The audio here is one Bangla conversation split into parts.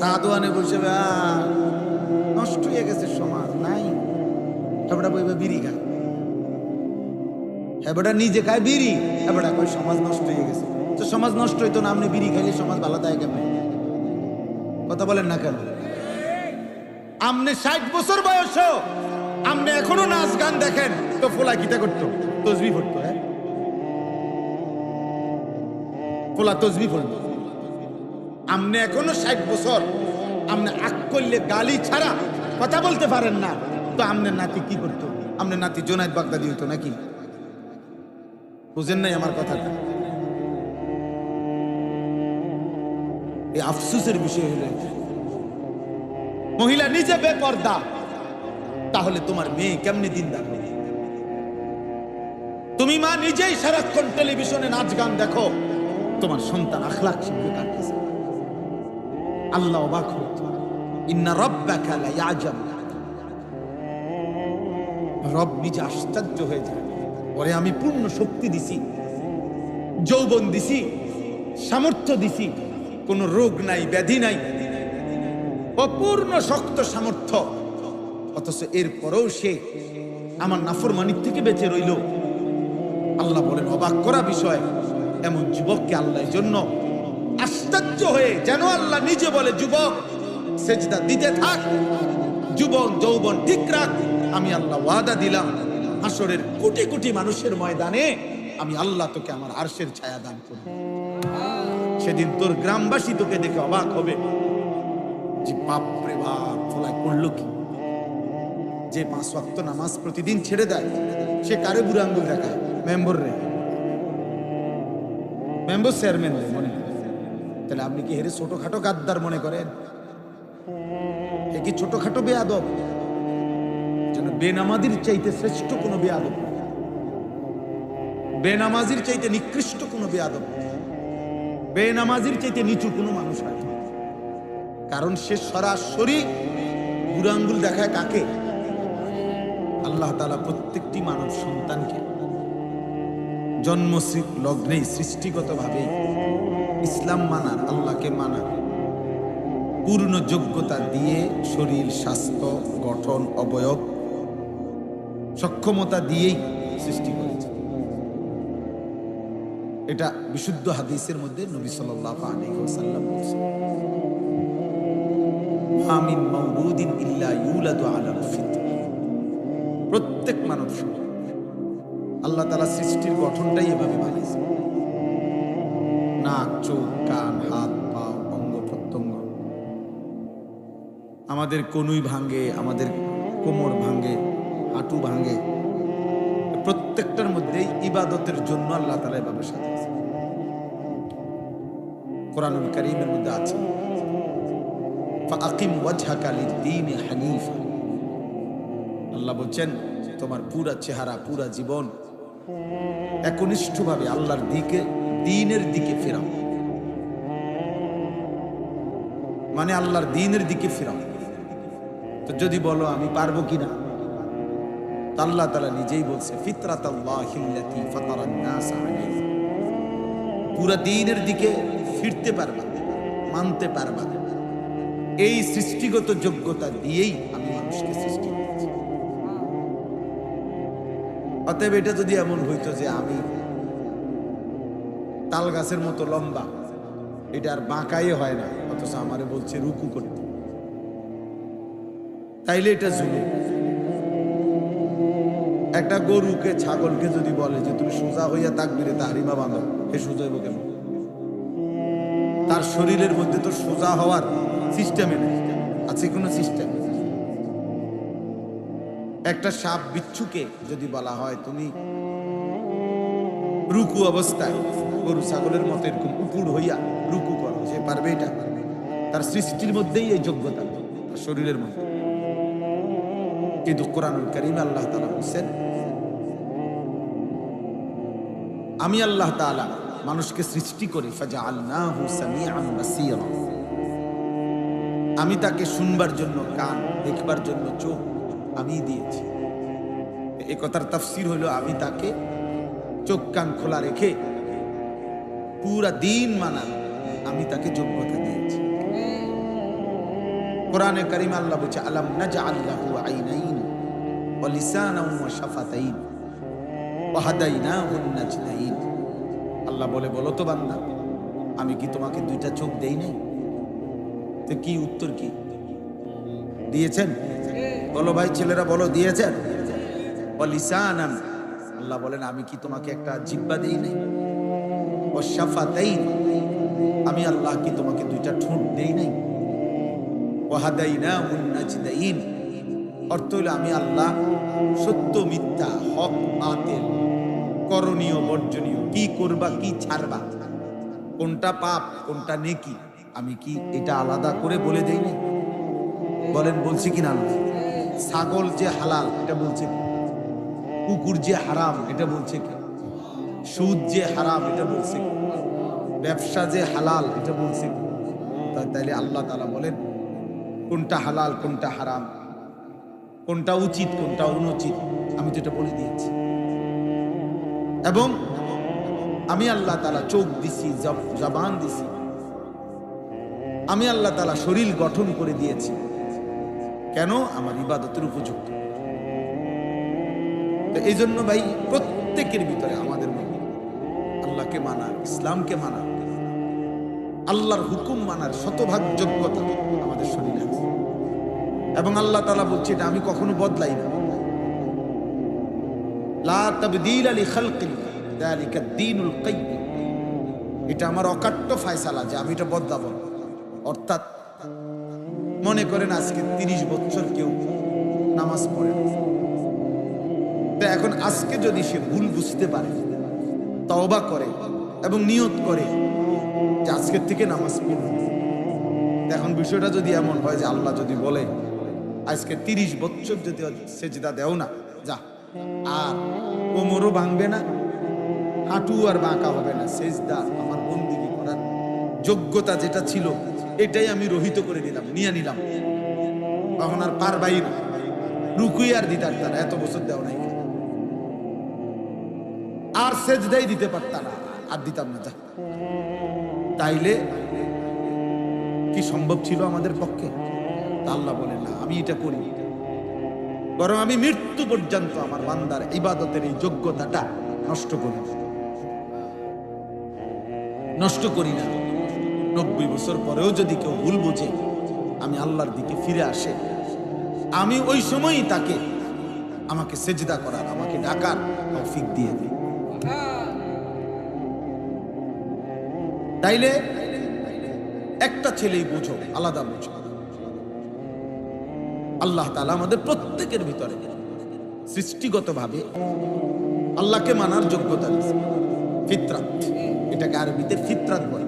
সাদওয়ানে বসে নষ্ট হয়ে গেছে সমাজ নাই। হেবড়া বইবে বিড়ি খায়, হেবড়া নিজে খায় বিড়ি, হেবড়া কয় সমাজ নষ্ট হয়ে গেছে। তো সমাজ নষ্ট হইতো না, আপনি বিড়ি খাইলে সমাজ ভালো থাকে কেমন? কথা বলেন না কেন? আমনে 60 বছর বয়স, আমনে এখনো নাচ গান দেখেন তো ফোলা কিতা করতো? তসবি পড়তো। হ্যাঁ, ফোলা তসবি পড়তো। আমনে এখনো 60 বছর, আমনে আক করলে গালি ছাড়া কথা বলতে পারেন না, তো আমনের নাতি কি করতো? আমনের নাতি জোনায়েদ বাগদাদি হইতো নাকি? বুঝেন নাই আমার কথাটা? এই আফসোসের বিষয় হলো মহিলা নিজে বেপর্দা, তাহলে তোমার মেয়ে কেমনে দিনদার হবে? তুমি মা নিজেই সারাক্ষণ টেলিভিশনে নাচ গান দেখো, তোমার সন্তান আখলাক শিখবে কার কাছে? আল্লাহ অবাক হতো, ইন্না রাব্বাকা লা ইয়াজাব। রব নিজে আশ্চর্য হয়ে যায়, ওরে আমি পূর্ণ শক্তি দিছি, যৌবন দিছি, সামর্থ্য দিছি, কোন রোগ নাই, ব্যাধি নাই, অপূর্ণ শক্ত সামর্থ্য, অথচ এরপরেও সে আমার নাফরমানির থেকে বেঁচে রইল। আল্লাহ বলেন অবাক করা বিষয়, এমন যুবককে আল্লাহর জন্য আশ্চর্য হয়ে, যেন আল্লাহ নিজে বলে যুবক সেজদা দিতে থাক, যুবক যৌবন ঠিক রাখ, আমি আল্লাহ ওয়াদা দিলাম হাসরের কোটি কোটি মানুষের ময়দানে আমি আল্লাহ তোকে আমার আরশের ছায়া দান করব। সেদিন তোর গ্রামবাসী তোকে দেখে অবাক হবে যে বাপ রে বাপ, ফলায় করলো কি? যে 5 ওয়াক্ত নামাজ প্রতিদিন ছেড়ে দেয়, সে কারে বুড়ো আঙ্গুল দেখায়? মেম্বর রে, মেম্বর চেয়ারম্যান রে মনে করে। তাহলে আপনি কি হেরে ছোটখাটো গাদ্দার মনে করেন? এ কি ছোটখাটো বেয়াদব? যেন বেনামাজির চাইতে শ্রেষ্ঠ কোনো বেয়াদব, বেনামাজির চাইতে নিকৃষ্ট কোনো বেয়াদব, বেনামাজির চাইতে নিচু কোনো মানুষ হয়। কারণ সে সরাসরি বুড়ো আঙ্গুল দেখায় কাকে? আল্লাহ তাআলা প্রত্যেকটি মানব সন্তানকে জন্ম লগ্নেই সৃষ্টিগতভাবে ইসলাম মানার, আল্লাহকে মানার পূর্ণ যোগ্যতা দিয়ে, শরীর স্বাস্থ্য গঠন অবয়ব সক্ষমতা দিয়েই সৃষ্টি করেছে। এটা বিশুদ্ধ হাদিসের মধ্যে নবী সাল্লাল্লাহু আলাইহি ওয়াসাল্লাম বলেছেন, মা মিন মাউলুদিন ইল্লা ইউলাদু আলাল ফিতরা। প্রত্যেক মানব আল্লাহ তাআলা সৃষ্টির গঠনটাই এভাবে বানিয়েছে। নাক, চোখ, কান, হাত, পা, অঙ্গ প্রত্যঙ্গ, আমাদের কনুই ভাঙ্গে, আমাদের কোমর ভাঙ্গে, হাঁটু ভাঙ্গে, প্রত্যেকটার মধ্যেই ইবাদতের জন্য আল্লাহ তাআলা এভাবে সাজিয়েছে। কোরআনুল কারীমের মধ্যে আছে, ফাআকিম ওয়াজহাকা লিদ-দীনি হানিফা। আল্লাহ বলেন তোমার পুরা চেহারা, পুরা জীবন একনিষ্ঠভাবে আল্লাহর দিকে, দ্বীনের দিকে ফেরাও, মানে আল্লাহর দ্বীনের দিকে ফেরাও। তো যদি বলো আমি পারবো কিনা, আল্লাহ তাআলা নিজেই বলছে ফিতরাতাল্লাহিল্লাতী ফাতারান নাস আলাইহা, পুরা দ্বীনের দিকে ফিরতে পারবা, মানতে পারবা, এই সৃষ্টিগত যোগ্যতা দিয়েই আমি মানুষকে সৃষ্টি করেছি। অতএব এটা যদি এমন হইতো যে আমি তাল গাছের মতো লম্বা, এটা আর বাঁকাই হয় না, অথচ আমারে বলছে রুকু করতে, তাইলে এটা জুলুম। একটা গরুকে, ছাগলকে যদি বলে যে তুমি সোজা হইয়া তাকবীরে তাহরিমা বাঁধো, হে সোজা হইব কেন? তার শরীরের মধ্যে তো সোজা হওয়ার সিস্টেম আছে, কোনো সিস্টেম? একটা সাপ বিচ্ছুকে যদি বলা হয় তুমি রুকু অবস্থায় গরু ছাগলের মতো এরকম উপুড় হইয়া রুকু করো, সে পারবে? এটা তার সৃষ্টির মধ্যেই এই যোগ্যতা, শরীরের মধ্যে। কিন্তু কোরআনুল কারীমে আল্লাহ তাআলা বলেন, আমি আল্লাহ তাআলা মানুষকে সৃষ্টি করি ফাজআলনাহু সামিআন বাসীরা, আমি তাকে শুনবার জন্য কান, দেখবার জন্য চোখ আমি দিয়েছি। এই কথার তাফসীর হলো আমি তাকে চোখ কান খোলা রেখে পুরা দিন মানার আমি তাকে যোগ্যতা দিয়েছি। কোরআনে কারিমে আল্লাহ বলছে আলাম নাজআল লাহু আইনাইন ওয়া লিসানান ওয়া শাফাতাইন ওয়া হাদাইনাহুন নাজদাইন। আল্লাহ বলে, বলো তো বান্দা, আমি কি তোমাকে দুইটা চোখ দেই নাই? তো কি উত্তর কি দিয়েছেন? বলো ভাই, ছেলেরা বলো, দিয়েছেন? ওয়া লিসানান, আল্লাহ বলেন আমি কি তোমাকে একটা জিহ্বা দেই নাই? ওয়া শাফাতাইন, আমি আল্লাহ কি তোমাকে দুইটা ঠোঁট দেই নাই? ওয়া হাদাইনাহুন নাজদাইন, অর্থ হলো আমি আল্লাহ সত্য মিথ্যা, হক বাতিল, করণীয় বর্জনীয়, কি করবা কি ছাড়বা, কোনটা পাপ কোনটা নেকি, আমি কি এটা আলাদা করে বলে দেই নাই? বলেন বলছি কিনা? ছাগল যে হালাল এটা বলছে কি? কুকুর যে হারাম এটা বলছে কি? সুদ যে হারাম এটা বলছে কি? ব্যবসা যে হালাল এটা বলছে কি? তাইলে আল্লাহ তাআলা বলেন কোনটা হালাল কোনটা হারাম, কোনটা উচিত কোনটা অনুচিত, আমি তো এটা বলে দিয়েছি। এবং আমি আল্লাহ তাআলা চোখ দিছি, জবান দিছি, আমি আল্লাহ তাআলা শরীর গঠন করে দিয়েছি। কেন? আমার ইবাদতের উপযুক্ত। তো এই জন্য ভাই প্রত্যেকের ভিতরে আমাদের মধ্যে আল্লাহকে মানা, ইসলামকে মানা, আল্লাহর হুকুম মানার শতভাগ যোগ্যতা আমাদের শরীরে আছে। এবং আল্লাহ তাআলা বলছে এটা আমি কখনো বদলাই না। লা তাবদীলা লিখালকিল্লাহ যালিকা দ্বীনুল কাইয়্যিম, এটা আমার অকাট্য ফয়সালা যে আমি এটা বদলাবো না। অর্থাৎ মনে করেন আজকে 30 বছর কেউ নামাজ পড়ে না, তো এখন আজকে যদি সে ভুল বুঝতে পারে, তওবা করে এবং নিয়ত করে যে আজকের থেকে নামাজ পড়বে, এখন বিষয়টা যদি এমন হয় যে আল্লাহ যদি বলে আজকে 30 বছর যদি সেজদা দেও না, যা, আর কোমরও ভাঙবে না, হাঁটু আর বাঁকা হবে না, সেজদা আমার বন্দিগি করার যোগ্যতা যেটা ছিল এটাই আমি রহিত করে দিলাম, নিয়ে নিলাম, তখন আর পারবাই না, রুকুই আর দিতে পারতাম না, এত বছর দেও নাই, আর সেজদাই দিতে পারতাম না, আর দিতাম না, যা। তাইলে কি সম্ভব ছিল আমাদের পক্ষে? আল্লাহ বলেন না, আমি এটা করি, বরং আমি মৃত্যু পর্যন্ত আমার বান্দার ইবাদতের এই যোগ্যতাটা নষ্ট করি না। 90 বছর পরেও যদি কেউ ভুল বোঝে, আমি আল্লাহর দিকে ফিরে আসে, আমি ওই সময়ই তাকে আমাকে সেজদা করার, আমাকে ডাকার তৌফিক দিয়ে দিই। তাইলে একটা ছেলেই বোঝো, আলাদা বোঝো, আল্লাহ তাআলা আমাদের প্রত্যেকের ভিতরে সৃষ্টিগতভাবে আল্লাহকে মানার যোগ্যতা দিয়েছে, ফিতরাত, এটাকে আরবিতে ফিতরাত বলে,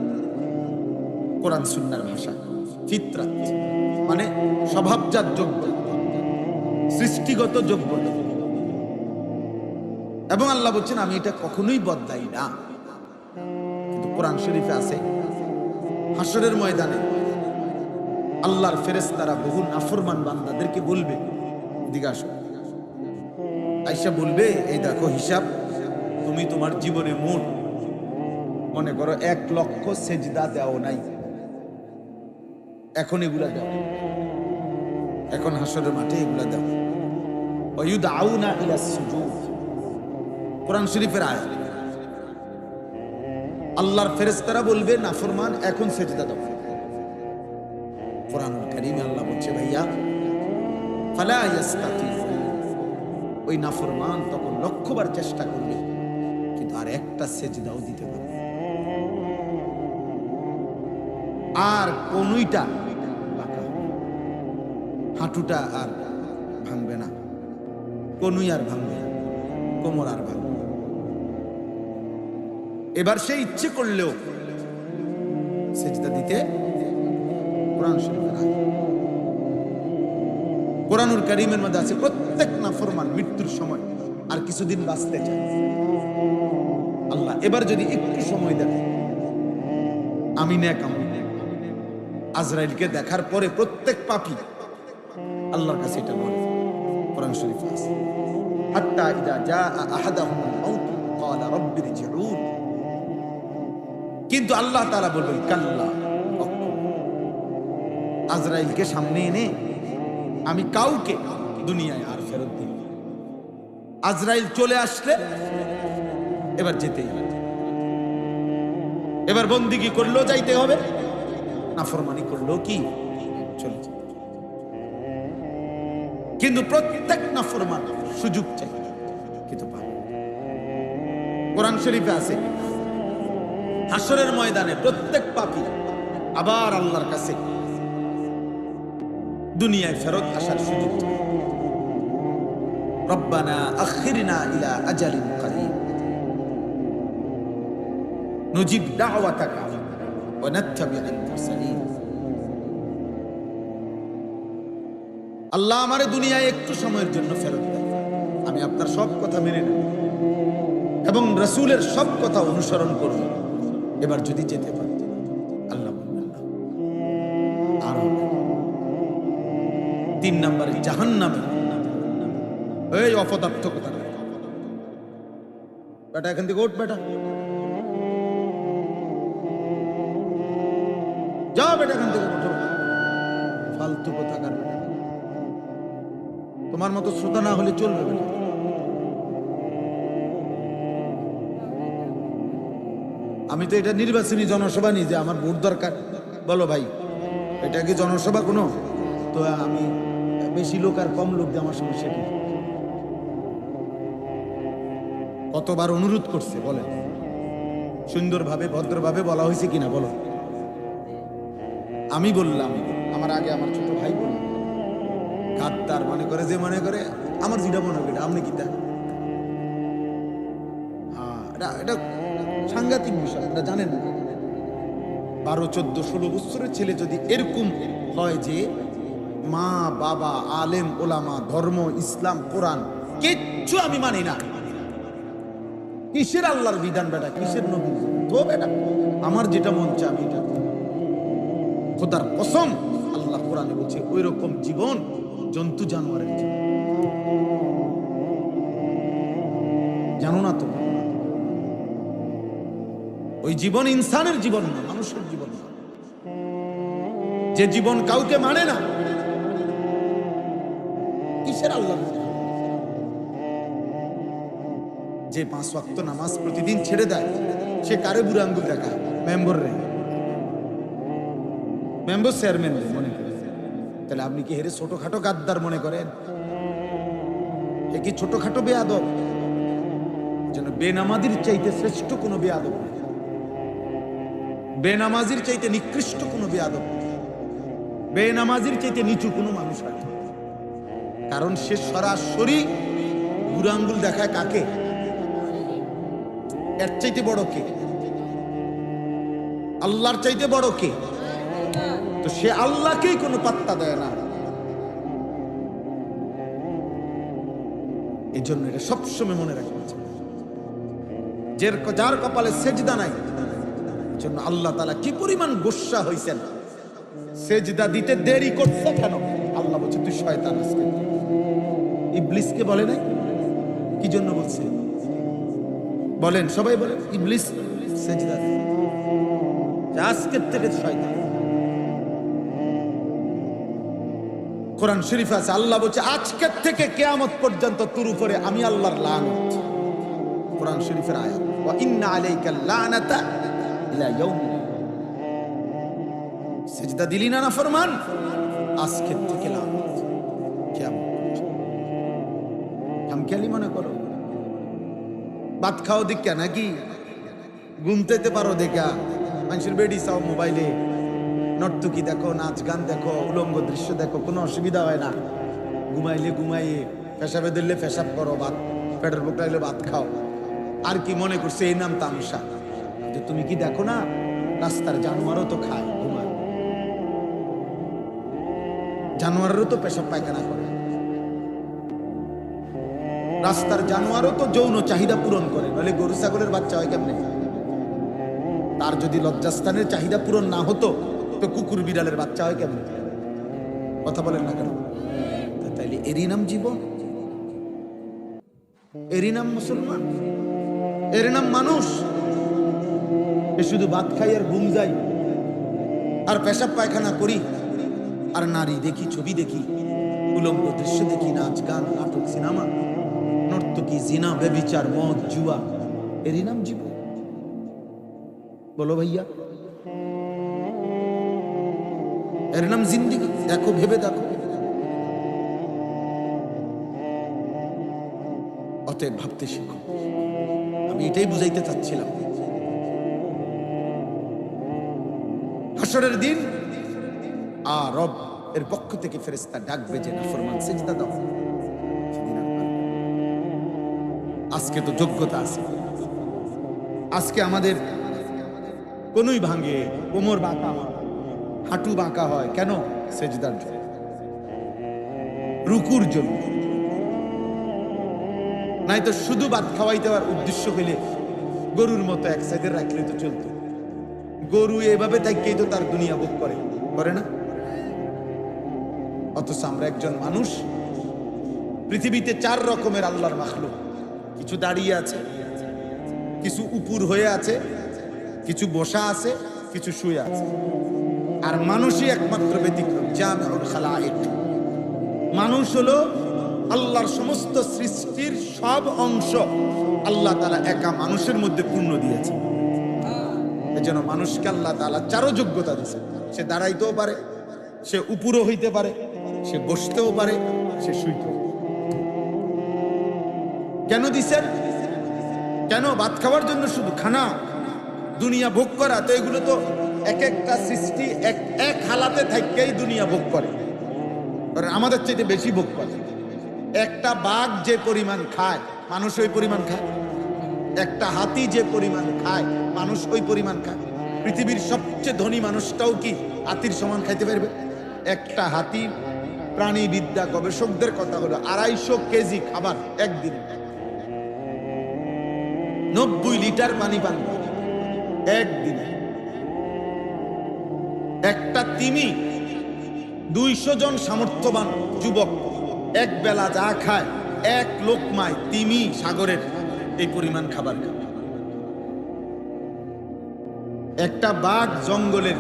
কোরআন সুন্নাহর ভাষা। ফিতরাত মানে স্বভাবজাত যোগ্যতা, সৃষ্টিগত যোগ্যতা। এবং আল্লাহ বলছেন আমি এটা কখনোই বদলাই না। কিন্তু কোরআন শরীফে আছে হাসরের ময়দানে আল্লাহর ফেরেশতারা বহু নাফরমান বান্দাদেরকে বলবে, এদিকে আসো, আয়েশা বলবে, এই দেখো হিসাব, তুমি তোমার জীবনে মোট মনে করো 1 লক্ষ সেজদা দেও নাই, এখন এগুলা দাও, এখন হাসরের মাঠে এগুলা দাও। ওয়ায়ুদআউনা ইলাস সুজুদ, কোরআন শরীফের আয়াত। আল্লাহর ফেরেশতারা বলবে নাফরমান এখন সেজদা দাও। কোরআনুল কারীমে আল্লাহ বলছে ভাইয়া ফালা ইস্তাতিউন, ওই নাফরমান তখন লক্ষবার চেষ্টা করবে কিন্তু আর একটা সেজদাও দিতে পারবে, আর কোনইটা বাঁকা হবে, হাঁটুটা আর ভাঙবে না, কোনই আর ভাঙবে না, কোমর আর ভাঙবে না। এবার সে ইচ্ছে করলেও সেজদা দিতে কোরআন শরীফের আয়াত। কোরআনুল কারীমের মধ্যে আছে প্রত্যেক নাফরমান মৃত্যুর সময় আর কিছুদিন বাঁচতে চায়। আল্লাহ এবার যদি একটু সময় দেন, আমি নেক আমল আজরাইলকে দেখার পরে প্রত্যেক পাপী আল্লাহর কাছে এটা বলে, কোরআন শরীফে আছে হাত্তা ইযা জাআ আহাদাহুমুল মাউত ক্বালা রাব্বি রজিউন, কিন্তু আল্লাহ তাআলা বলবেন কাল্লা, আজরাইলকে সামনে এনে আমি কাউকে দুনিয়ায় আর ফেরত দিই। আজরাইল চলে আসলে এবার যেতেই হবে। এবার বন্দিগি করলেও যাইতে হবে, নাফরমানি করলেও কি চলে যেতে হবে। কিন্তু প্রত্যেক নাফরমান সুযোগ চাই, কিন্তু পাবে। কোরআন শরীফে আছে হাসরের ময়দানে প্রত্যেক পাপী আবার আল্লাহর কাছে দুনিয়ায় ফেরত আসার সুযোগ চাই। রব্বানা আখিরনা ইলা আজালিন করিব নুজিব দাওয়াতাকা ওয়া নাত্তাবিউল মুরসালিন। আল্লাহ আমারে দুনিয়ায় একটু সময়ের জন্য ফেরত দেন, আমি আপনার সব কথা মেনে নেব এবং রাসূলের সব কথা অনুসরণ করব। এবার যদি যেতে পারি, আল্লাহ বলবেন না আর হবে। 3 নম্বরে জাহান্নামে। এই অপদার্থ কথা বেটা, এখান থেকে ওঠ বেটা, যা বেটা এখান থেকে ওঠো। ফালতু কথা কার বেটা, তোমার মতো শ্রোতা না হলে চলবে বেটা। আমি তো এটা নির্বাচনী জনসভা নিয়ে যে আমার ভোট দরকার, বলো ভাই এটা কি জনসভা কোনো? তো আমি বেশি লোক আর কম লোক দিয়ে আমার সমস্যা কি? কতবার অনুরোধ করছে বলে, সুন্দরভাবে ভদ্রভাবে বলা হয়েছে কিনা বলো? আমি বললাম, আমার আগে আমার ছোট ভাই বলল, গাদ্দার মনে করে যে মনে করে আমার যেটা মনে করে আপনি কি তা? হ্যাঁ, এটা সাংঘাতিক বিষয়, এটা জানেন না? 12, 14, 16 বছরের ছেলে যদি এরকম হয় যে মা বাবা আলেম ওলামা ধর্ম ইসলাম কোরআন কিচ্ছু আমি মানি না, কিসের আল্লাহর বিধান বেটা, কিসের নবী তো বেটা, আমার যেটা মন চায় আমি এটা খোদার কসম। আল্লাহ কোরআনে বলছে ওই রকম জীবন জন্তু জানোয়ারের জীবন। জানো না তো, ওই জীবন ইনসানের জীবন না, মানুষের জীবন না। যে জীবন কাউকে মানে না, কিসের আল্লাহ? যে 5 ওয়াক্ত নামাজ প্রতিদিন ছেড়ে দেয়, সে কারে বুড়ো আঙ্গুল দেখায়? মেম্বর রে, মেম্বর চেয়ারম্যান রে মনে করে। তাহলে আপনি কি হেরে ছোটখাটো গাদ্দার মনে করেন? এ কি ছোটখাটো বেয়াদব? যেন বেনামাজির চাইতে শ্রেষ্ঠ কোনো বেয়াদব, বেনামাজির চাইতে নিকৃষ্ট কোনো বেয়াদব, বেনামাজির চাইতে নিচু কোনো মানুষ হয়। কারণ সে সরাসরি বুড়ো আঙ্গুল দেখায় কাকে? এর চাইতে বড় কে? আল্লাহর চাইতে বড় কে? তো সে আল্লাহকেই কোনো পাত্তা দেয় না। এই জন্য এটা সবসময় মনে রাখবে, যার কপালে সেজদা নাই, জন্য আল্লাহ তাআলা কি পরিমাণ গোসা হইছেন। সেজদা দিতে দেরি করছে কেন? আল্লাহ বলছে তুই শয়তান। আজকে ইবলিসকে বলে নাই কি জন্য বলছে? বলেন সবাই বলেন, ইবলিস সেজদা আজকের থেকে শয়তান। কোরআন শরীফে আছে আল্লাহ বলছে আজকের থেকে কিয়ামত পর্যন্ত তোর উপরে আমি আল্লাহর লানত। কোরআন শরীফের আয়াত, ওয়া ইন্না আলাইকা লানাতা ইলা ইয়াউমিল সিজদা দিলি না নাফরমান, আজকের থেকে লানত কিয়ামত। হামখেয়ালি মনে করো? ভাত খাও দেখা নাকি? ঘুমতেতে পারো দেখা? মানুষের বেডি চাও মোবাইলে, নর্তকী দেখো, নাচ গান দেখো, উলঙ্গ দৃশ্য দেখো, কোনো অসুবিধা হয় না। ঘুমাইলে ঘুমাইয়ে, পেশাবে দিলে পেশাব করো, ভাত পেটের বুকলাইলে ভাত খাও। আর কি মনে করছে এই নাম তামসা? যে তুমি কি দেখো না রাস্তার জানোয়ারও তো খায়, ঘুমায়, জানোয়ারেরও তো পেশাব পায়খানা করে, রাস্তার জানোয়ারও তো যৌন চাহিদা পূরণ করে, নইলে গরু ছাগলের বাচ্চা হয় কেমনে? তার যদি লজ্জাস্থানের চাহিদা পূরণ না হতো তো কুকুর বিড়ালের বাচ্চা হয় কেমন? কথা বলেন না কেন? তাইলে এরই নাম জীবন, এরই নাম মুসলমান, এর নাম মানুষ। এ শুধু ভাত খাই আর ঘুম যাই আর পেশাব পায়খানা করি, আর নারী দেখি, ছবি দেখি, উলঙ্গ দৃশ্য দেখি, নাচ গান, নাটক, সিনেমা, নর্তকী, জিনা, ব্যভিচার, মদ, জুয়া, এরই নাম জীবন? বলো ভাইয়া, এর নাম জিন্দেগি? দেখো, ভেবে দেখো। অতএব ভাবতে শিখো। আমি এটাই বুঝাইতে চাচ্ছিলাম। হাসরের দিন আর রব এর পক্ষ থেকে ফেরেশতা ডাকবে যে নাফরমান সিজদা দাও। সেদিন আর পারবে না। আজকে তো যোগ্যতা আছে, আজকে আমাদের কোনই ভাঙে, কোমর বাঁকা হয়, হাঁটু বাঁকা হয়, কেন? সেজদার জন্য, রুকুর জন্য। নাই তো শুধু ভাত খাওয়াইতে দেওয়ার উদ্দেশ্য হইলে গরুর মতো এক সাইডে রাখলে তো চলতো। গরু এভাবে থাকেই তো তার দুনিয়া ভোগ করে, করে না? অথচ আমরা একজন মানুষ, পৃথিবীতে 4 রকমের আল্লাহর মাখলুক। কিছু দাঁড়িয়ে আছে, কিছু উপর হয়ে আছে, কিছু বসা আছে, কিছু শুয়ে আছে। আর মানুষই একমাত্র ব্যতিক্রম, জামিউল খালায়েক। মানুষ হলো আল্লাহর সমস্ত সৃষ্টির সব অংশ আল্লাহ তাআলা একা মানুষের মধ্যে পূর্ণ দিয়েছে। এজন্য মানুষকে আল্লাহ তাআলা 4 যোগ্যতা দিয়েছে। সে দাঁড়াইতেও পারে, সে উপরও হইতে পারে, সে বসতেও পারে, সে শুইতেও। কেন দিছেন? কেন? ভাত খাওয়ার জন্য শুধু? খানা, দুনিয়া ভোগ করা? তো এগুলো তো এক একটা সৃষ্টি এক হালাতে থাকেই দুনিয়া ভোগ করে, আমাদের চাইতে বেশি ভোগ করে। একটা বাঘ যে পরিমাণ খায়, মানুষ ওই পরিমাণ খায়। একটা হাতি যে পরিমাণ খায়, মানুষ ওই পরিমাণ খায়। পৃথিবীর সবচেয়ে ধনী মানুষটাও কি হাতির সমান খাইতে পারবে? একটা হাতি, প্রাণীবিদ্যা গবেষকদের কথা হলো 250 কেজি খাবার একদিনে, 90 লিটার পানি পান করে একদিনে। একটা তিমি 200 জন সামর্থ্যবান যুবক এক বেলা যা খায়, এক লোকমায় তিমি সাগরের এই পরিমাণ খাবার খায়। একটা বাঘ জঙ্গলের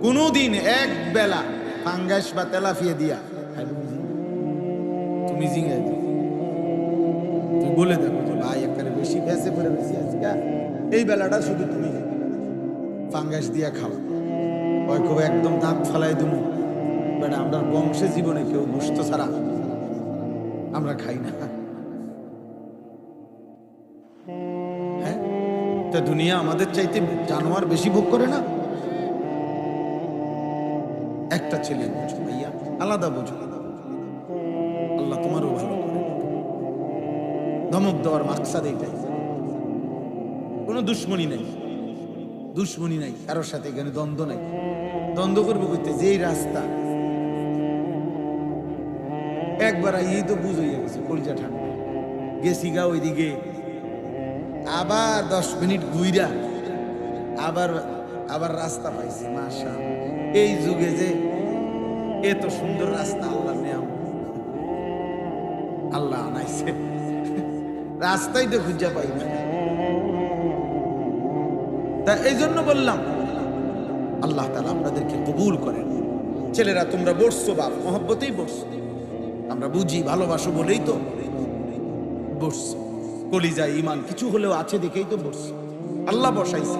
কোনদিন এক বেলা ফাঙ্গাস বা তেলাফিয়া দিয়া তুমি জিঙ্গাই দাও, তুমি বলে দেখো যে ভাই এখানে বেশি ভেসে পড়ে বেশি আজকে এই বেলাটা শুধু তুমি ফাঙ্গাস দিয়া খাও, ওই খুব একদম দাঁত ফালাই দেবো। বাট আমরা বংশে জীবনে কেউ গোশত ছাড়া আমরা খাই না। হ্যাঁ, তা দুনিয়া আমাদের চাইতে জানোয়ার বেশি ভোগ করে না? একটা ছেলে বুঝো ভাইয়া, আলাদা বুঝো। আল্লাহ তোমারও ভালো করে। ধমক দেওয়ার মাকসাদ এইটাই। কোনো দুশ্মনী নাই, দুশ্মনী নাই কারোর সাথে, এখানে দ্বন্দ্ব নাই। দ্বন্দ্ব করবো করতে যেই রাস্তা একবার এই তো বুঝ হইয়া গেছে, কলিজা ঠান্ডা গেছি গা ওইদিকে, আবার 10 মিনিট ঘুইরা আবার আবার রাস্তা পাইছি। মাশাআল্লাহ, এই যুগে যে এত সুন্দর রাস্তা আল্লাহ নেও, আল্লাহ আনাইছে, রাস্তাই তো খুঁজে পাই না। তা এই জন্য বললাম আল্লাহ তাআলা আপনাদেরকে কবুল করেন। ছেলেরা তোমরা বসছো, বাপ মহব্বতেই বসছো, আমরা বুঝি ভালোবাসো বলেই তো বসছো। কলিজায় ঈমান কিছু হলেও আছে দেখেই তো বসছো। আল্লাহ বসাইছে।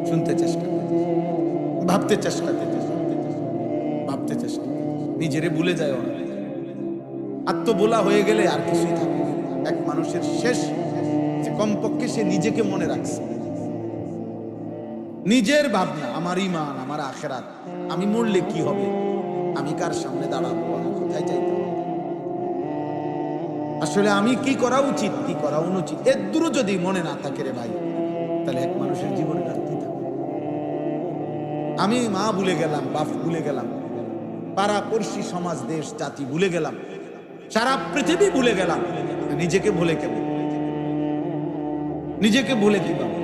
শুনতে চেষ্টা করতে, ভাবতে চেষ্টা করতে, ভাবতে চেষ্টা, নিজেরে ভুলে যায় না। আত্মবোলা হয়ে গেলে আর কিছুই থাকে। এক মানুষের শেষ যে কমপক্ষে সে নিজেকে মনে রাখছে, নিজের ভাবনা, আমার ঈমান, আমার আখিরাত, আমি মরলে কি হবে, আমি কার সামনে দাঁড়াবো, আমি কোথায় যাইতে হবে, আসলে আমি কি করা উচিত, কি করা অনুচিত, এর দূর যদি মনে না থাকে রে ভাই, তাহলে এক মানুষের জীবনে ঘাটতি থাকে। আমি মা ভুলে গেলাম, বাপ ভুলে গেলাম, পাড়া পড়শি, সমাজ, দেশ, জাতি ভুলে গেলাম, সারা পৃথিবী ভুলে গেলাম, নিজেকে ভুলে কেমন, নিজেকে ভুলে কি পাবো?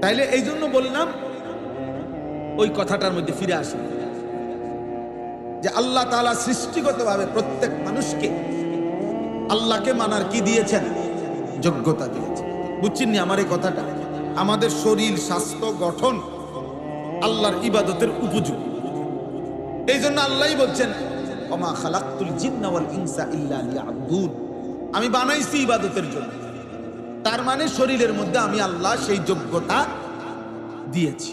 তাইলে এই জন্য বললাম ওই কথাটার মধ্যে ফিরে আসি যে আল্লাহ তাআলা সৃষ্টিগতভাবে প্রত্যেক মানুষকে আল্লাহকে মানার কি দিয়েছেন? যোগ্যতা দিয়েছেন। বুঝছেন নি আমার এই কথাটা? আমাদের শরীর, স্বাস্থ্য, গঠন আল্লাহর ইবাদতের উপযোগী। এই জন্য আল্লাহই বলছেন ওমা খালাকতুল জিন্না ওয়াল ইনসা ইল্লা লিয়াবুদুন, আমি বানাইছি ইবাদতের জন্য। তার মানে শরীরের মধ্যে আমি আল্লাহ সেই যোগ্যতা দিয়েছি।